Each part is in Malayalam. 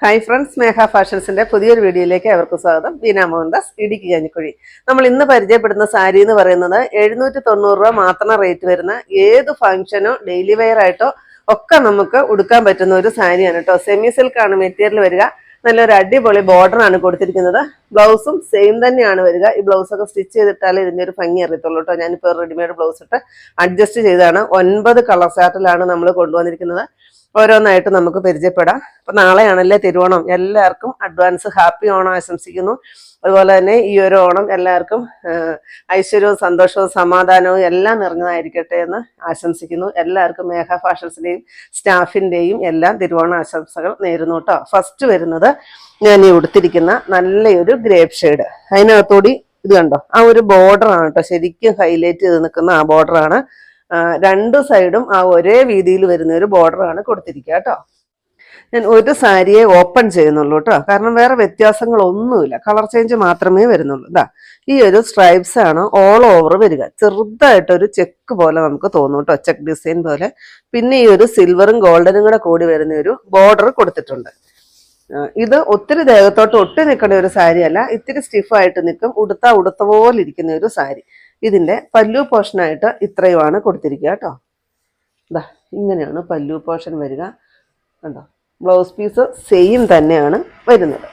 ഹായ് ഫ്രണ്ട്സ്, മേഘ ഫാഷൻസിന്റെ പുതിയൊരു വീഡിയോയിലേക്ക് അവർക്കും സ്വാഗതം. ബീന മോഹൻദാസ്, ഇടുക്കി കഞ്ഞിക്കുഴി. നമ്മൾ ഇന്ന് പരിചയപ്പെടുന്ന സാരി എന്ന് പറയുന്നത് 790 രൂപ മാത്രം റേറ്റ് വരുന്ന ഏത് ഫംഗ്ഷനോ ഡെയിലി വെയർ ആയിട്ടോ ഒക്കെ നമുക്ക് ഉടുക്കാൻ പറ്റുന്ന ഒരു സാരിയാണ് കേട്ടോ. സെമി സിൽക്കാണ് മെറ്റീരിയൽ വരിക. നല്ലൊരു അടിപൊളി ബോർഡർ ആണ് കൊടുത്തിരിക്കുന്നത്. ബ്ലൗസും സെയിം തന്നെയാണ് വരിക. ഈ ബ്ലൗസ് ഒക്കെ സ്റ്റിച്ച് ചെയ്തിട്ടാലേ ഇതിന്റെ ഒരു ഭംഗി അറിയത്തുള്ളൂ കേട്ടോ. ഞാനിപ്പോൾ റെഡിമെയ്ഡ് ബ്ലൗസ് ഇട്ട് അഡ്ജസ്റ്റ് ചെയ്താണ്. 9 കളർ ചാർട്ടിലാണ് നമ്മൾ കൊണ്ടുവന്നിരിക്കുന്നത്. ഓരോന്നായിട്ട് നമുക്ക് പരിചയപ്പെടാം. അപ്പൊ നാളെയാണല്ലേ തിരുവോണം. എല്ലാവർക്കും അഡ്വാൻസ് ഹാപ്പി ഓണം ആശംസിക്കുന്നു. അതുപോലെ തന്നെ ഈ ഒരു ഓണം എല്ലാവർക്കും ഐശ്വര്യവും സന്തോഷവും സമാധാനവും എല്ലാം നിറഞ്ഞതായിരിക്കട്ടെ എന്ന് ആശംസിക്കുന്നു. എല്ലാവർക്കും മേഘ ഫാഷൻസിന്റെയും സ്റ്റാഫിന്റെയും എല്ലാം തിരുവോണ ആശംസകൾ നേരുന്നു കേട്ടോ. ഫസ്റ്റ് വരുന്നത് ഞാൻ ഈ ഉടുത്തിരിക്കുന്ന നല്ലൊരു ഗ്രേപ്പ് ഷെയ്ഡ്. അതിനകത്തോടി ഇത് കണ്ടോ, ആ ഒരു ബോർഡർ ആണ് കേട്ടോ ശരിക്കും ഹൈലൈറ്റ് ചെയ്ത് നിൽക്കുന്ന ആ ബോർഡറാണ്. രണ്ട് സൈഡും ആ ഒരേ വീതിയിൽ വരുന്ന ഒരു ബോർഡറാണ് കൊടുത്തിരിക്കുക കേട്ടോ. ഞാൻ ഒരു സാരിയെ ഓപ്പൺ ചെയ്യുന്നുള്ളൂ കേട്ടോ, കാരണം വേറെ വ്യത്യാസങ്ങളൊന്നുമില്ല, കളർ ചേഞ്ച് മാത്രമേ വരുന്നുള്ളൂ. ഇതാ ഈ ഒരു സ്ട്രൈപ്സ് ആണ് ഓൾ ഓവർ വരിക. ചെറുതായിട്ടൊരു ചെക്ക് പോലെ നമുക്ക് തോന്നും കേട്ടോ, ചെക്ക് ഡിസൈൻ പോലെ. പിന്നെ ഈ ഒരു സിൽവറും ഗോൾഡനും കൂടെ കൂടി വരുന്ന ഒരു ബോർഡർ കൊടുത്തിട്ടുണ്ട്. ഇത് ഒത്തിരി ദേഹത്തോട്ട് ഒട്ടി നിൽക്കേണ്ട ഒരു സാരി അല്ല, ഇത്തിരി സ്റ്റിഫായിട്ട് നിൽക്കും, ഉടുത്ത പോലെ ഇരിക്കുന്ന ഒരു സാരി. ഇതിന്റെ പല്ലു പോർഷനായിട്ട് ഇത്രയുമാണ് കൊടുത്തിരിക്കുക കേട്ടോ. ഇതാ ഇങ്ങനെയാണ് പല്ലു പോർഷൻ വരിക കണ്ടോ. ബ്ലൗസ് പീസ് സെയിം തന്നെയാണ് വരുന്നത്.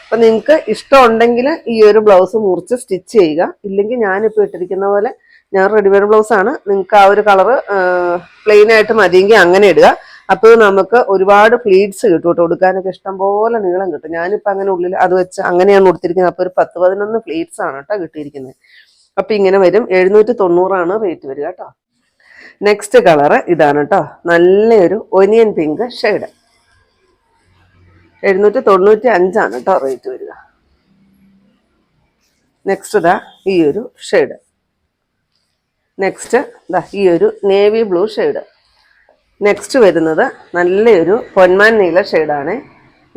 അപ്പം നിങ്ങൾക്ക് ഇഷ്ടമുണ്ടെങ്കിൽ ഈ ഒരു ബ്ലൗസ് മുറിച്ച് സ്റ്റിച്ച് ചെയ്യുക. ഇല്ലെങ്കിൽ ഞാനിപ്പോൾ ഇട്ടിരിക്കുന്ന പോലെ, ഞാൻ റെഡിമെയ്ഡ് ബ്ലൗസാണ്, നിങ്ങൾക്ക് ആ ഒരു കളറ് പ്ലെയിൻ ആയിട്ട് മതിയെങ്കിൽ അങ്ങനെ ഇടുക. അപ്പോൾ നമുക്ക് ഒരുപാട് പ്ലീറ്റ്സ് കിട്ടും കേട്ടോ. കൊടുക്കാനൊക്കെ ഇഷ്ടം പോലെ നീളം കിട്ടും. ഞാനിപ്പോൾ അങ്ങനെ ഉള്ളിൽ അത് വെച്ച് അങ്ങനെയാണ് കൊടുത്തിരിക്കുന്നത്. അപ്പോൾ ഒരു 10-11 പ്ലീറ്റ്സ് ആണ് കേട്ടോ കിട്ടിയിരിക്കുന്നത്. അപ്പൊ ഇങ്ങനെ വരും. 790 റേറ്റ് വരിക കേട്ടോ. നെക്സ്റ്റ് കളറ് ഇതാണ് കേട്ടോ, നല്ലൊരു ഒനിയൻ പിങ്ക് ഷെയ്ഡ്. 795 കേട്ടോ റേറ്റ് വരിക. നെക്സ്റ്റ് ഇതാ ഈ ഒരു ഷെയ്ഡ്. നെക്സ്റ്റ് ഇതാ ഈ ഒരു നേവി ബ്ലൂ ഷെയ്ഡ്. നെക്സ്റ്റ് വരുന്നത് നല്ലൊരു പൊന്മാൻ നീല ഷെയ്ഡാണ്.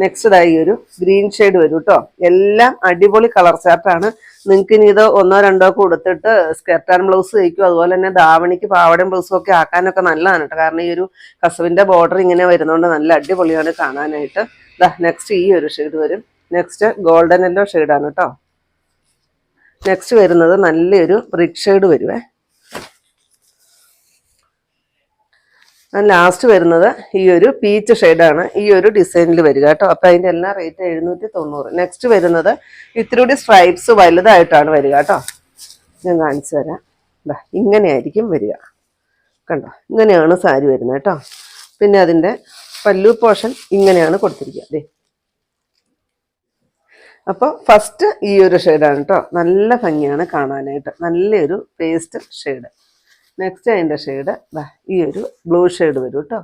നെക്സ്റ്റ് ഇതാ ഈ ഒരു ഗ്രീൻ ഷെയ്ഡ് വരും കേട്ടോ. എല്ലാം അടിപൊളി കളർ ചാർട്ടാണ്. നിങ്ങൾക്ക് ഇനി ഇത് 1-2 കൊടുത്തിട്ട് സ്കർട്ട് ആൻഡ് ബ്ലൗസ് തയ്ക്കും, അതുപോലെ തന്നെ ധാവണിക്ക് പാവടയും ബ്ലൗസും ഒക്കെ ആക്കാനൊക്കെ നല്ലതാണ് കേട്ടോ. കാരണം ഈ ഒരു കസവിന്റെ ബോർഡർ ഇങ്ങനെ വരുന്നതുകൊണ്ട് നല്ല അടിപൊളിയാണ് കാണാനായിട്ട്. നെക്സ്റ്റ് ഈ ഒരു ഷെയ്ഡ് വരും. നെക്സ്റ്റ് ഗോൾഡൻ യെല്ലോ ഷെയ്ഡാണ് കേട്ടോ. നെക്സ്റ്റ് വരുന്നത് നല്ലൊരു ബ്രിക്ക് ഷെയ്ഡ് വരുവേ. ലാസ്റ്റ് വരുന്നത് ഈ ഒരു പീച്ച് ഷെയ്ഡാണ് ഈ ഒരു ഡിസൈനിൽ വരിക കേട്ടോ. അപ്പൊ അതിന്റെ എല്ലാ റേറ്റ് 790. നെക്സ്റ്റ് വരുന്നത് ഇത്തിരി കൂടി സ്ട്രൈപ്സ് വലുതായിട്ടാണ് വരിക കേട്ടോ. ഞാൻ കാണിച്ചു തരാം. ഇങ്ങനെയായിരിക്കും വരിക കണ്ടോ. ഇങ്ങനെയാണ് സാരി വരുന്നത് കേട്ടോ. പിന്നെ അതിന്റെ പല്ലു പോർഷൻ ഇങ്ങനെയാണ് കൊടുത്തിരിക്കുക. അതെ, അപ്പോൾ ഫസ്റ്റ് ഈ ഒരു ഷെയ്ഡാണ് കേട്ടോ. നല്ല ഭംഗിയാണ് കാണാനായിട്ട്, നല്ലൊരു പേസ്റ്റ് ഷെയ്ഡ്. നെക്സ്റ്റ് അതിൻ്റെ ഷെയ്ഡ് ഈ ഒരു ബ്ലൂ ഷെയ്ഡ് വരും കേട്ടോ.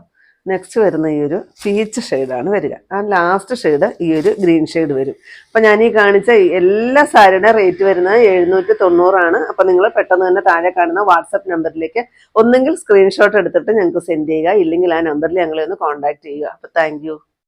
നെക്സ്റ്റ് വരുന്ന ഈ ഒരു പീച്ച് ഷെയ്ഡാണ് വരിക. ആ ലാസ്റ്റ് ഷെയ്ഡ് ഈ ഒരു ഗ്രീൻ ഷെയ്ഡ് വരും. അപ്പം ഞാൻ ഈ കാണിച്ച എല്ലാ സാരിയുടെ റേറ്റ് വരുന്നത് 790. അപ്പം നിങ്ങൾ പെട്ടെന്ന് തന്നെ താഴെ കാണുന്ന വാട്സപ്പ് നമ്പറിലേക്ക് ഒന്നെങ്കിൽ സ്ക്രീൻഷോട്ട് എടുത്തിട്ട് ഞങ്ങൾക്ക് സെൻഡ് ചെയ്യുക, ഇല്ലെങ്കിൽ ആ നമ്പറിൽ ഞങ്ങളെ ഒന്ന് കോൺടാക്ട് ചെയ്യുക. അപ്പം താങ്ക് യു.